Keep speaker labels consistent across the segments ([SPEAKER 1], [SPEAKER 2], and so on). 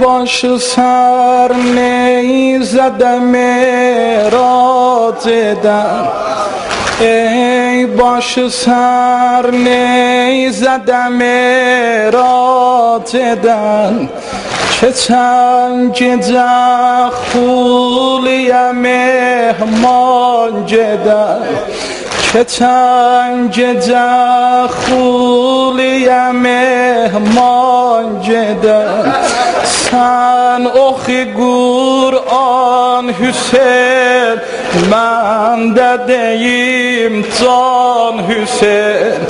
[SPEAKER 1] başı sar neyzede merat eden, ey başı sar neyzede merat eden, geçen gece Xuliye mehman geden, geçen gece Xuliye mehman geden, sen oxi Kur'an Hüseyin, mən də deyim can Hüseyin,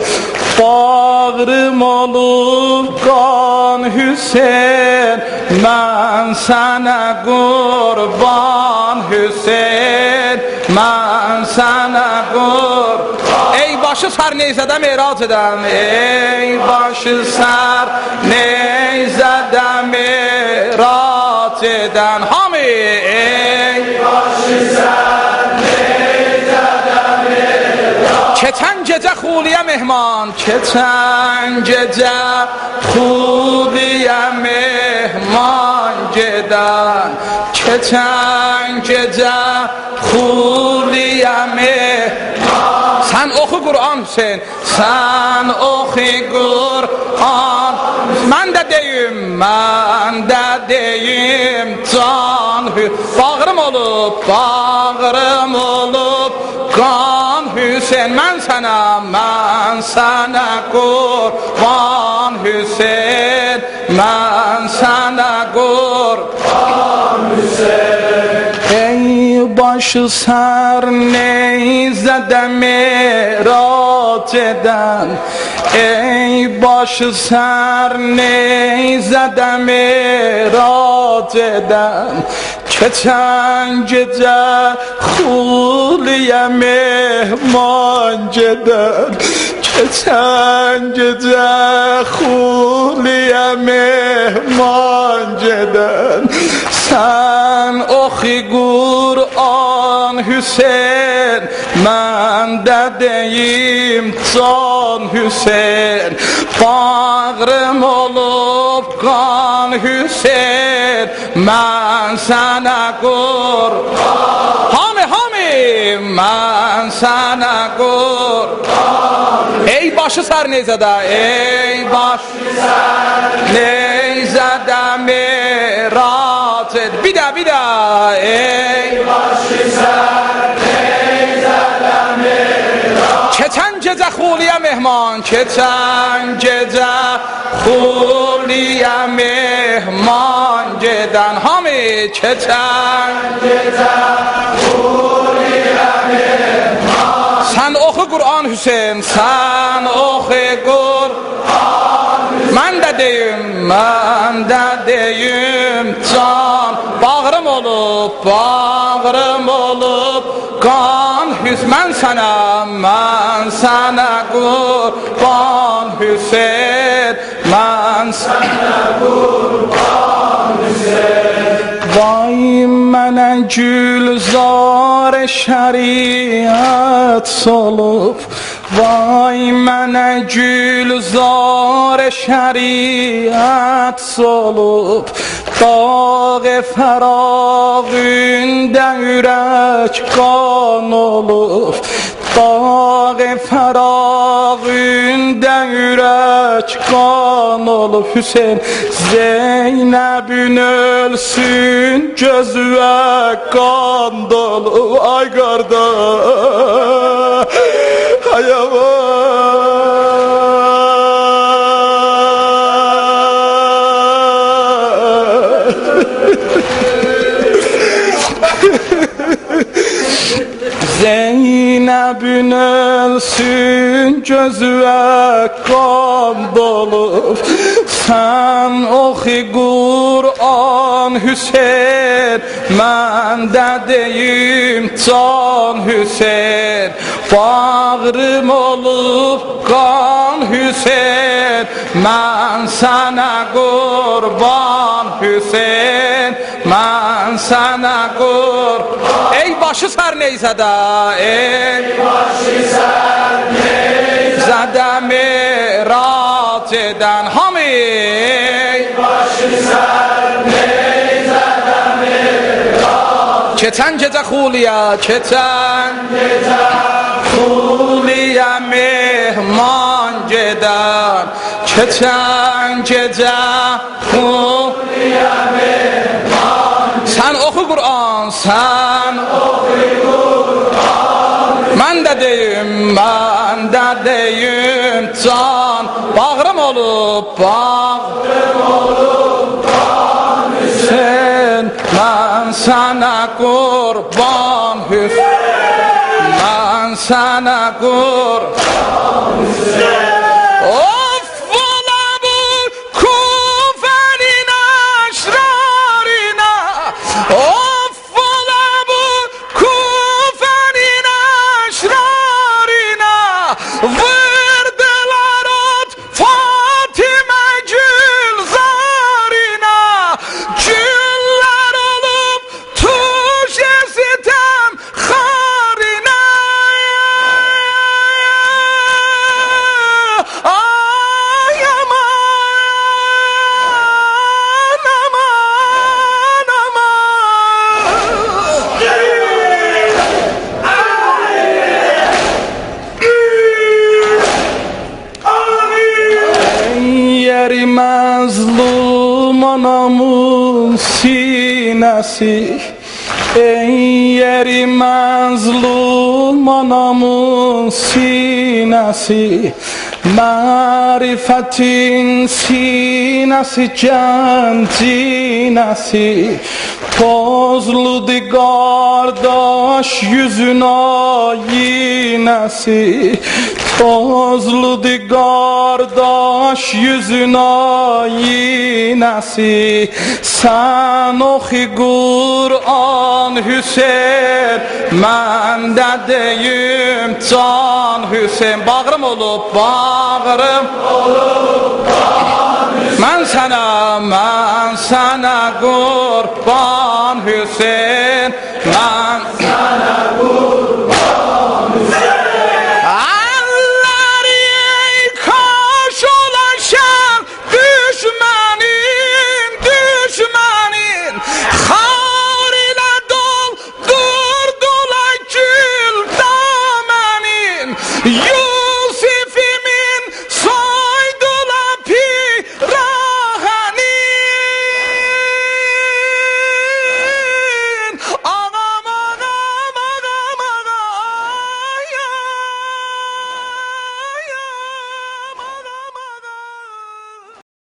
[SPEAKER 1] bağrım olub qan Hüseyin, mən sənə qurban Hüseyin, mən sənə qurban. Ey başı sar neyzədə merac edən, ey başı sar neyzədə merac edən, hamı ey başı sar neyzədə merac. Keçən gecə Xuliyə mehman, keçən gecə Xuliyə mehman gedən, keçən gecə Xuliyə mehman. Sen oxu Kur'an Hüseyin, sen oxu Kur'an. Mən də deyim can bağrım olub qan Hüseyin, mən sənə qurban Hüseyin, mən sənə qurban Hüseyin. Ey başı sar neyzədə merac edən, ey başı sar neyzədə merac edən, keçən gecə Xuliyə mehman gedən, keçən gecə Xuliyə mehman gedən, sen oxi Kur'an Hüseyin, mən də deyim can Hüseyin, bağrım olub qan Hüseyin, mən sənə qurban. Hamı mən sənə qurban. Ey başı sar neyzədə, ey başı sar neyzədə merac et. Bir daha ey başı sar neyzədə merac. Keçən gecə Xuliyə mehman, keçən gecə Xuliyə mehman gedən, hamı keçən gecə Xuliyə mehman. Sen oxu Kur'an Hüseyin, sen oxu Kur'an. Mən də deyim can, bağrım olub qan Hüseyin, mən sənə qurban Hüseyin, mən sənə qurban Hüseyin. Vay mənə gülzar şəriət solub, vay mənə gülzar şəriət solub, dağ fərağında ürək qan olub, dağ fərağında ürək qan olub. Hüseyin Zeynəbin ölsün, gözüə qan dolub. Ay qardaş, ay Zeynəbin ölsün, gözüə qan dolub. Sen oxi Kur'an Hüseyin, mən də deyim can Hüseyin, bağrım olub qan Hüseyin, mən sənə qurban Hüseyin, mən sənə qurban. Ey başı sar neyzədə, ey başı sar neyzədə merac edən, hamı ey başı sar Keçen gece Xuliya, keçen Xuliya mehman geden. Keçen gece Xuliya mehman. Sen oku Kur'an, sen mən də deyim can. Bağrım olub Hüseyin, mən sənə qurban Hüseyin, mən sənə qurban Hüseyin. Of ola bu Kufənin əşrarına, of ola bu Kufənin əşrarına. Vurdular ot Fatimə Gülzarına, güller olup tuş esitem xarına. Ay aman aman aman. Yeri mazlum anamın sinesi, ey yeri mazlum anamın sinesi. Marifetin sinesi cancinesi, tozludu kardeş yüzün ayinesi. Tozludu kardeş yüzün ayinesi. Sen oku Kur'an Hüseyin, mən də deyim can Hüseyin. Bağrım olub bağrım, mən sənə qurban Hüseyin, mən